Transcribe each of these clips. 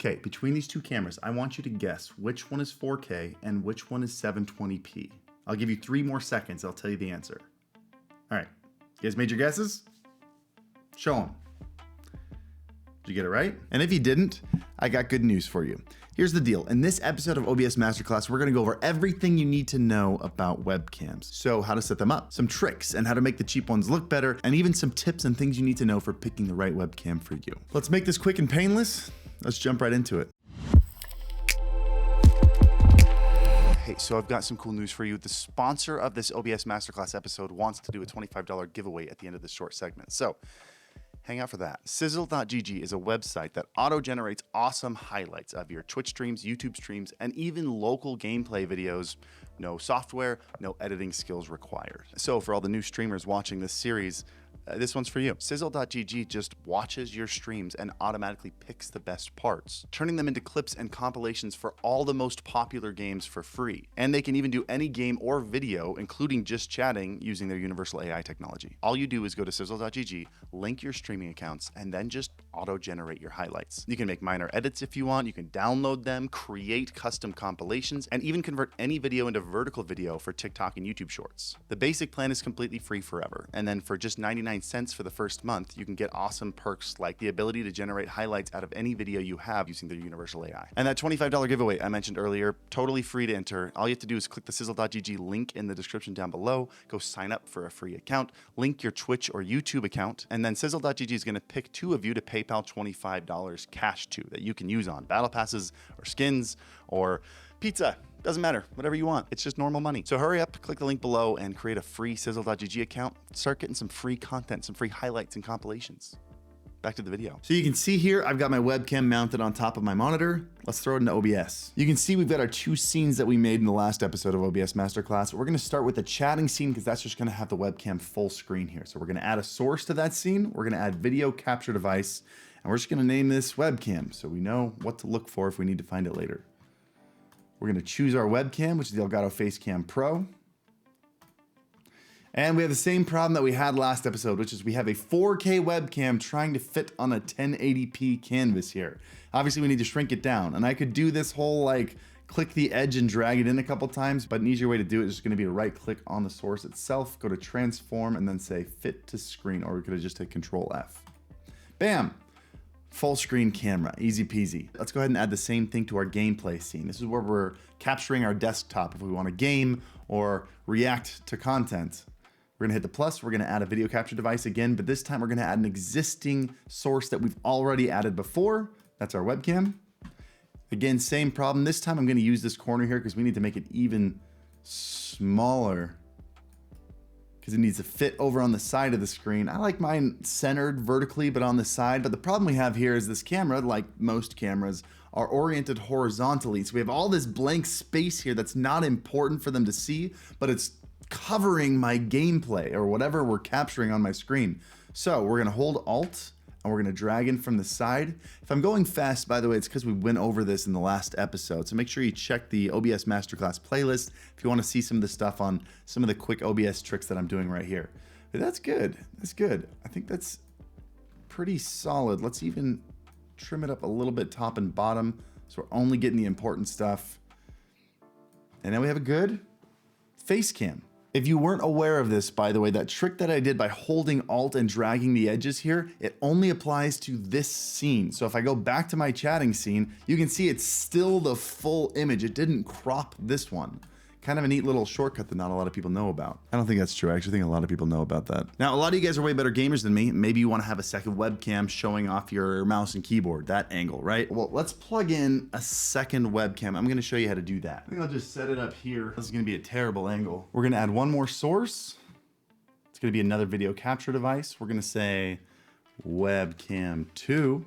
Okay, between these two cameras, I want you to guess which one is 4K and which one is 720p. I'll give you 3 more seconds. I'll tell you the answer. All right, you guys made your guesses? Show them. Did you get it right? And if you didn't, I got good news for you. Here's the deal. In this episode of OBS Masterclass, we're gonna go over everything you need to know about webcams. So how to set them up, some tricks and how to make the cheap ones look better, and even some tips and things you need to know for picking the right webcam for you. Let's make this quick and painless. Let's jump right into it. Hey, so I've got some cool news for you. The sponsor of this OBS Masterclass episode wants to do a $25 giveaway at the end of this short segment. So hang out for that. Sizzle.gg is a website that auto-generates awesome highlights of your Twitch streams, YouTube streams, and even local gameplay videos. No software, no editing skills required. So for all the new streamers watching this series, this one's for you. Sizzle.gg just watches your streams and automatically picks the best parts, turning them into clips and compilations for all the most popular games for free. And they can even do any game or video, including just chatting, using their universal AI technology. All you do is go to Sizzle.gg, link your streaming accounts, and then just auto-generate your highlights. You can make minor edits if you want, you can download them, create custom compilations, and even convert any video into vertical video for TikTok and YouTube Shorts. The basic plan is completely free forever, and then for just 99 cents for the first month, you can get awesome perks like the ability to generate highlights out of any video you have using their universal AI. And that $25 giveaway I mentioned earlier, totally free to enter. All you have to do is click the Sizzle.gg link in the description down below, go sign up for a free account, link your Twitch or YouTube account, and then Sizzle.gg is gonna pick 2 of you to PayPal $25 cash to that you can use on battle passes or skins or pizza. Doesn't matter, whatever you want. It's just normal money. So hurry up, click the link below and create a free Sizzle.gg account. Start getting some free content, some free highlights and compilations. Back to the video. So you can see here, I've got my webcam mounted on top of my monitor. Let's throw it into OBS. You can see we've got our 2 scenes that we made in the last episode of OBS Masterclass. We're gonna start with the chatting scene because that's just gonna have the webcam full screen here. So we're gonna add a source to that scene. We're gonna add video capture device, and we're just gonna name this webcam so we know what to look for if we need to find it later. We're gonna choose our webcam, which is the Elgato Facecam Pro. And we have the same problem that we had last episode, which is we have a 4K webcam trying to fit on a 1080p canvas here. Obviously we need to shrink it down, and I could do this whole like click the edge and drag it in a couple times, but an easier way to do it is just gonna be to right click on the source itself, go to transform, and then say fit to screen, or we could have just hit Control F. Bam! Full screen camera, easy peasy. Let's go ahead and add the same thing to our gameplay scene. This is where we're capturing our desktop if we want to game or react to content. We're gonna hit the plus, we're gonna add a video capture device again, but this time we're gonna add an existing source that we've already added before. That's our webcam. Again, same problem. This time I'm gonna use this corner here because we need to make it even smaller, because it needs to fit over on the side of the screen. I like mine centered vertically, but on the side. But the problem we have here is this camera, like most cameras, are oriented horizontally. So we have all this blank space here that's not important for them to see, but it's covering my gameplay or whatever we're capturing on my screen. So we're gonna hold Alt and we're gonna drag in from the side. If I'm going fast, by the way, it's because we went over this in the last episode. So make sure you check the OBS Masterclass playlist if you wanna see some of the stuff on some of the quick OBS tricks that I'm doing right here. But that's good, that's good. I think that's pretty solid. Let's even trim it up a little bit top and bottom so we're only getting the important stuff. And now we have a good face cam. If you weren't aware of this, by the way, that trick that I did by holding Alt and dragging the edges here, it only applies to this scene. So if I go back to my chatting scene, you can see it's still the full image. It didn't crop this one. Kind of a neat little shortcut that not a lot of people know about. I don't think that's true. I actually think a lot of people know about that. Now, a lot of you guys are way better gamers than me. Maybe you want to have a second webcam showing off your mouse and keyboard, that angle, right? Well, let's plug in a second webcam. I'm going to show you how to do that. I think I'll just set it up here. This is going to be a terrible angle. We're going to add one more source. It's going to be another video capture device. We're going to say webcam 2.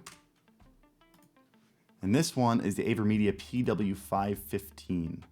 And this one is the AverMedia PW515.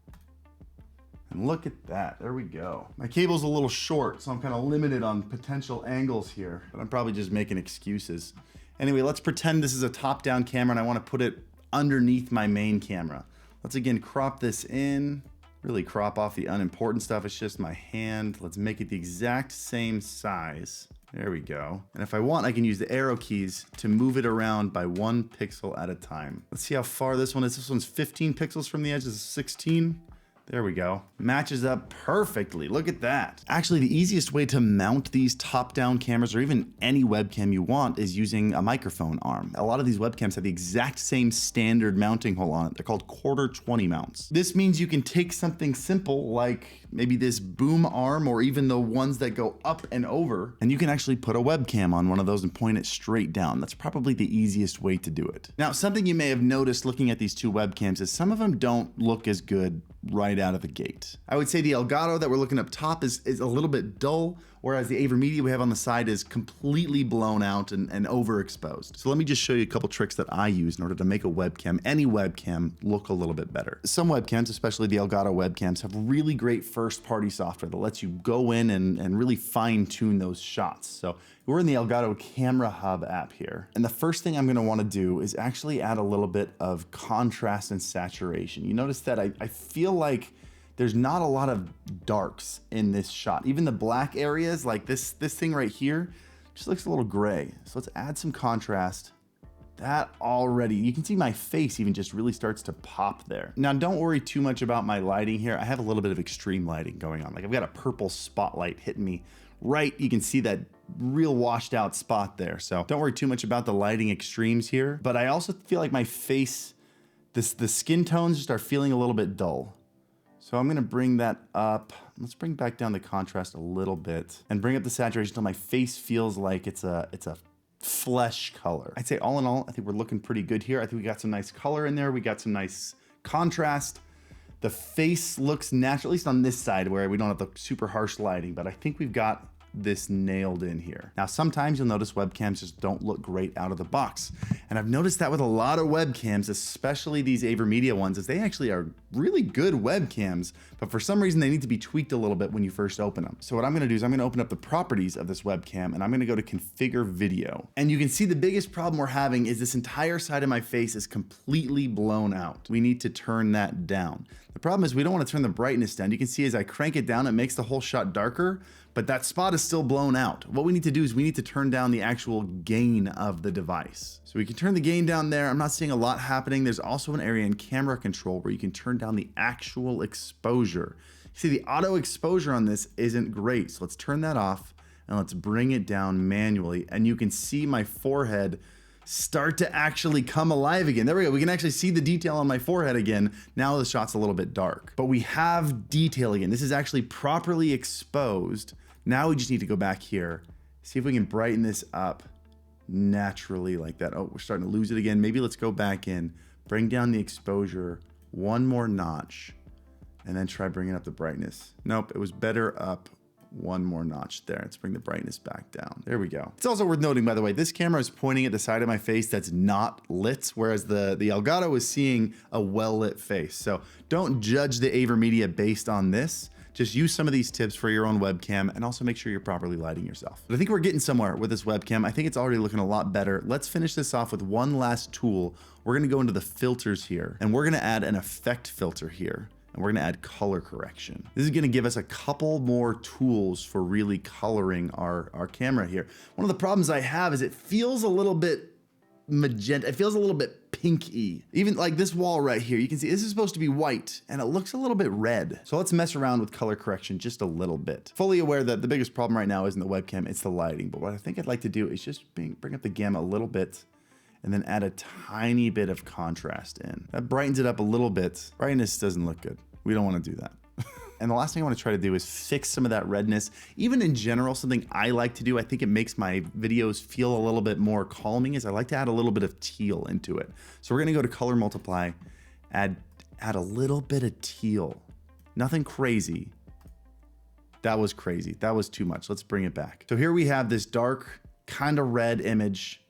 And look at that, there we go. My cable's a little short, so I'm kind of limited on potential angles here, but I'm probably just making excuses. Anyway, let's pretend this is a top-down camera and I want to put it underneath my main camera. Let's again crop this in, really crop off the unimportant stuff. It's just my hand. Let's make it the exact same size. There we go. And if I want, I can use the arrow keys to move it around by 1 pixel at a time. Let's see how far this one is. This one's 15 pixels from the edge. This is 16. There we go. Matches up perfectly. Look at that. Actually, the easiest way to mount these top-down cameras or even any webcam you want is using a microphone arm. A lot of these webcams have the exact same standard mounting hole on it. They're called quarter 20 mounts. This means you can take something simple like maybe this boom arm or even the ones that go up and over, and you can actually put a webcam on one of those and point it straight down. That's probably the easiest way to do it. Now, something you may have noticed looking at these two webcams is some of them don't look as good right out of the gate. I would say the Elgato that we're looking up top is a little bit dull, whereas the AverMedia we have on the side is completely blown out and overexposed. So let me just show you a couple tricks that I use in order to make a webcam, any webcam, look a little bit better. Some webcams, especially the Elgato webcams, have really great first-party software that lets you go in and really fine-tune those shots. So we're in the Elgato Camera Hub app here. And the first thing I'm gonna wanna do is actually add a little bit of contrast and saturation. You notice that I feel like there's not a lot of darks in this shot. Even the black areas, like this thing right here, just looks a little gray. So let's add some contrast. That already, you can see my face even just really starts to pop there. Now, don't worry too much about my lighting here. I have a little bit of extreme lighting going on. Like I've got a purple spotlight hitting me right. You can see that real washed out spot there. So don't worry too much about the lighting extremes here. But I also feel like my face, the skin tones just are feeling a little bit dull. So I'm gonna bring that up. Let's bring back down the contrast a little bit and bring up the saturation until my face feels like it's a flesh color. I'd say all in all, I think we're looking pretty good here. I think we got some nice color in there. We got some nice contrast. The face looks natural, at least on this side where we don't have the super harsh lighting, but I think we've got this nailed in here. Now, sometimes you'll notice webcams just don't look great out of the box. And I've noticed that with a lot of webcams, especially these AverMedia ones, is they actually are really good webcams, but for some reason they need to be tweaked a little bit when you first open them. So what I'm gonna do is I'm gonna open up the properties of this webcam and I'm gonna go to configure video. And you can see the biggest problem we're having is this entire side of my face is completely blown out. We need to turn that down. The problem is we don't wanna turn the brightness down. You can see as I crank it down, it makes the whole shot darker, but that spot is still blown out. What we need to do is we need to turn down the actual gain of the device. So we can turn the gain down there. I'm not seeing a lot happening. There's also an area in camera control where you can turn down the actual exposure. You see the auto exposure on this isn't great. So let's turn that off and let's bring it down manually. And you can see my forehead start to actually come alive again. There we go. We can actually see the detail on my forehead again. Now the shot's a little bit dark, but we have detail again. This is actually properly exposed. Now we just need to go back here, see if we can brighten this up naturally like that. Oh, we're starting to lose it again. Maybe let's go back in, bring down the exposure one more notch, and then try bringing up the brightness. Nope, it was better up one more notch there. Let's bring the brightness back down. There we go. It's also worth noting, by the way, this camera is pointing at the side of my face that's not lit, whereas the Elgato is seeing a well-lit face. So don't judge the AverMedia based on this. Just use some of these tips for your own webcam and also make sure you're properly lighting yourself. But I think we're getting somewhere with this webcam. I think it's already looking a lot better. Let's finish this off with one last tool. We're gonna go into the filters here and we're gonna add an effect filter here. And we're gonna add color correction. This is gonna give us a couple more tools for really coloring our camera here. One of the problems I have is it feels a little bit magenta. It feels a little bit pinky. Even like this wall right here, you can see this is supposed to be white and it looks a little bit red. So let's mess around with color correction just a little bit. Fully aware that the biggest problem right now isn't the webcam, it's the lighting. But what I think I'd like to do is just bring up the gamma a little bit and then add a tiny bit of contrast in. That brightens it up a little bit. Brightness doesn't look good. We don't want to do that. And the last thing I want to try to do is fix some of that redness. Even in general, something I like to do, I think it makes my videos feel a little bit more calming, is I like to add a little bit of teal into it. So we're going to go to color multiply, add a little bit of teal. Nothing crazy. That was crazy. That was too much. Let's bring it back. So here we have this dark, kind of red image.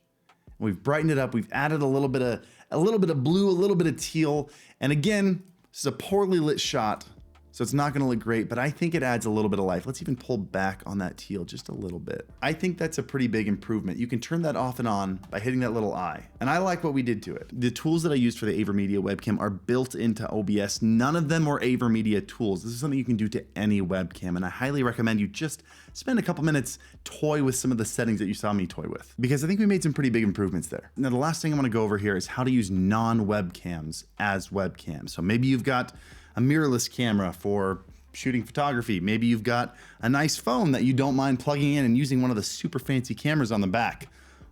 We've brightened it up. We've added a little bit of blue, a little bit of teal. And again, this is a poorly lit shot. So it's not gonna look great, but I think it adds a little bit of life. Let's even pull back on that teal just a little bit. I think that's a pretty big improvement. You can turn that off and on by hitting that little eye. And I like what we did to it. The tools that I used for the AverMedia webcam are built into OBS. None of them were AverMedia tools. This is something you can do to any webcam. And I highly recommend you just spend a couple minutes toy with some of the settings that you saw me toy with, because I think we made some pretty big improvements there. Now, the last thing I wanna go over here is how to use non-webcams as webcams. So maybe you've got a mirrorless camera for shooting photography. Maybe you've got a nice phone that you don't mind plugging in and using one of the super fancy cameras on the back.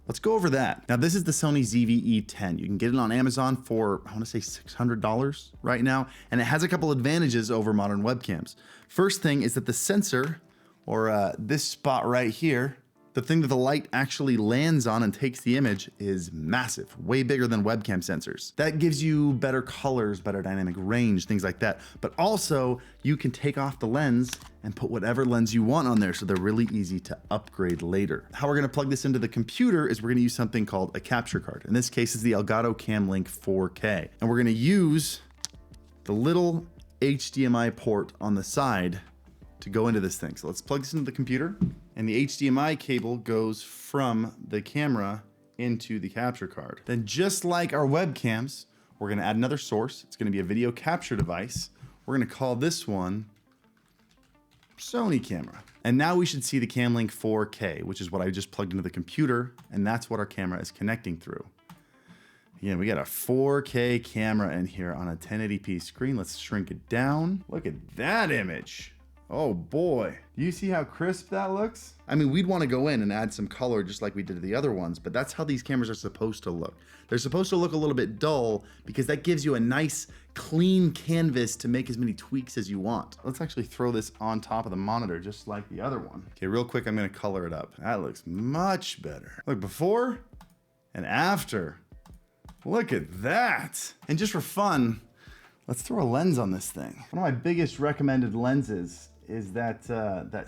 Let's go over that. Now, this is the Sony ZV-E10. You can get it on Amazon for, I wanna say $600 right now, and it has a couple advantages over modern webcams. First thing is that the sensor, or this spot right here, the thing that the light actually lands on and takes the image, is massive, way bigger than webcam sensors. That gives you better colors, better dynamic range, things like that. But also, you can take off the lens and put whatever lens you want on there, so they're really easy to upgrade later. How we're gonna plug this into the computer is we're gonna use something called a capture card. In this case, it's the Elgato Camlink 4K. And we're gonna use the little HDMI port on the side to go into this thing. So let's plug this into the computer, and the HDMI cable goes from the camera into the capture card. Then, just like our webcams, we're gonna add another source. It's gonna be a video capture device. We're gonna call this one Sony camera. And now we should see the Camlink 4K, which is what I just plugged into the computer, and that's what our camera is connecting through. Again, we got a 4K camera in here on a 1080p screen. Let's shrink it down. Look at that image. Oh boy, do you see how crisp that looks? I mean, we'd want to go in and add some color just like we did to the other ones, but that's how these cameras are supposed to look. They're supposed to look a little bit dull because that gives you a nice, clean canvas to make as many tweaks as you want. Let's actually throw this on top of the monitor just like the other one. Okay, real quick, I'm gonna color it up. That looks much better. Look, before and after. Look at that. And just for fun, let's throw a lens on this thing. One of my biggest recommended lenses is that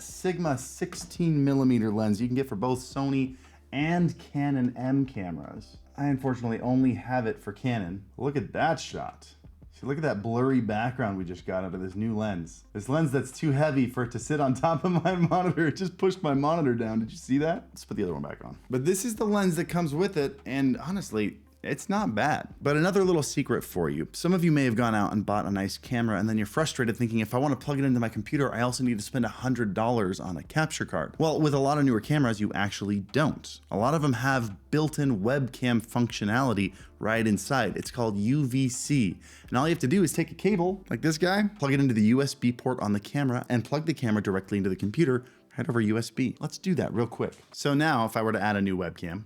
Sigma 16mm lens you can get for both Sony and Canon M cameras. I unfortunately only have it for Canon. Look at that shot. See, look at that blurry background we just got out of this new lens. This lens that's too heavy for it to sit on top of my monitor. It just pushed my monitor down. Did you see that? Let's put the other one back on. But this is the lens that comes with it, and honestly, it's not bad. But another little secret for you. Some of you may have gone out and bought a nice camera, and then you're frustrated thinking, if I want to plug it into my computer, I also need to spend $100 on a capture card. Well, with a lot of newer cameras, you actually don't. A lot of them have built-in webcam functionality right inside. It's called UVC. And all you have to do is take a cable, like this guy, plug it into the USB port on the camera, and plug the camera directly into the computer right over USB. Let's do that real quick. So now, if I were to add a new webcam,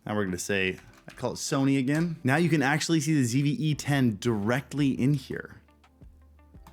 now we're gonna say, I call it Sony again. Now you can actually see the ZV-E10 directly in here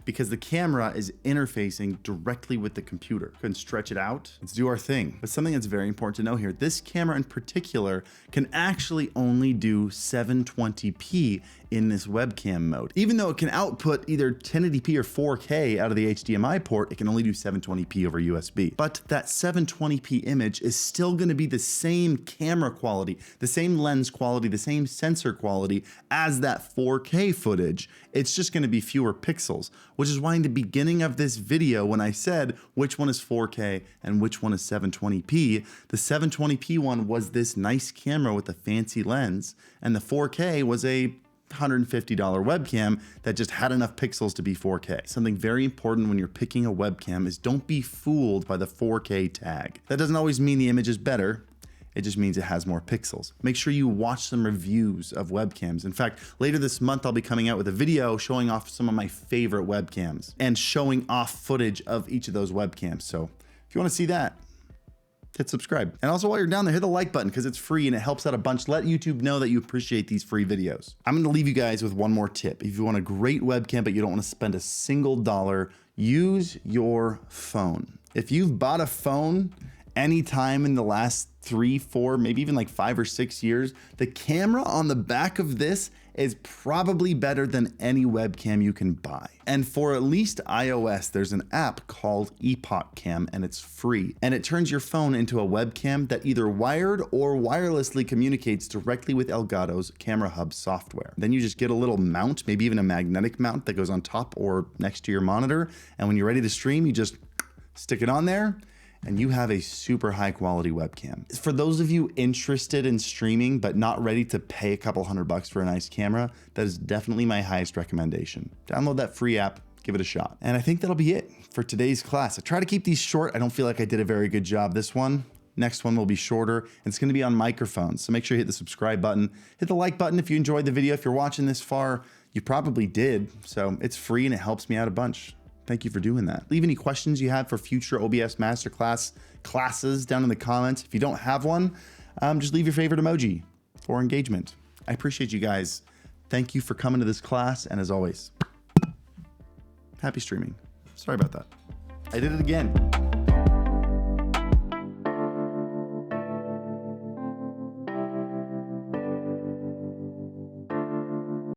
because the camera is interfacing directly with the computer. Couldn't stretch it out. Let's do our thing. But something that's very important to know here, this camera in particular can actually only do 720p in this webcam mode. Even though it can output either 1080p or 4K out of the HDMI port, it can only do 720p over USB. But that 720p image is still gonna be the same camera quality, the same lens quality, the same sensor quality as that 4K footage. It's just gonna be fewer pixels, which is why in the beginning of this video, when I said which one is 4K and which one is 720p, the 720p one was this nice camera with a fancy lens, and the 4K was a $150 webcam that just had enough pixels to be 4K. Something very important when you're picking a webcam is don't be fooled by the 4K tag. That doesn't always mean the image is better. It just means it has more pixels. Make sure you watch some reviews of webcams. In fact, later this month, I'll be coming out with a video showing off some of my favorite webcams and showing off footage of each of those webcams. So if you want to see that, hit subscribe. And also while you're down there, hit the like button because it's free and it helps out a bunch. Let YouTube know that you appreciate these free videos. I'm gonna leave you guys with one more tip. If you want a great webcam, but you don't wanna spend a single dollar, use your phone. If you've bought a phone anytime in the last 3, 4, maybe even like 5 or 6 years, the camera on the back of this is probably better than any webcam you can buy. And for at least iOS, there's an app called Epoch Cam, and it's free. And it turns your phone into a webcam that either wired or wirelessly communicates directly with Elgato's Camera Hub software. Then you just get a little mount, maybe even a magnetic mount that goes on top or next to your monitor. And when you're ready to stream, you just stick it on there, and you have a super high quality webcam. For those of you interested in streaming but not ready to pay a couple $100 for a nice camera, that is definitely my highest recommendation. Download that free app, give it a shot. And I think that'll be it for today's class. I try to keep these short. I don't feel like I did a very good job this one. Next one will be shorter, and it's gonna be on microphones. So make sure you hit the subscribe button, hit the like button if you enjoyed the video. If you're watching this far, you probably did. So it's free and it helps me out a bunch. Thank you for doing that. Leave any questions you have for future OBS Masterclass classes down in the comments. If you don't have one, just leave your favorite emoji for engagement. I appreciate you guys. Thank you for coming to this class. And as always, happy streaming. Sorry about that. I did it again.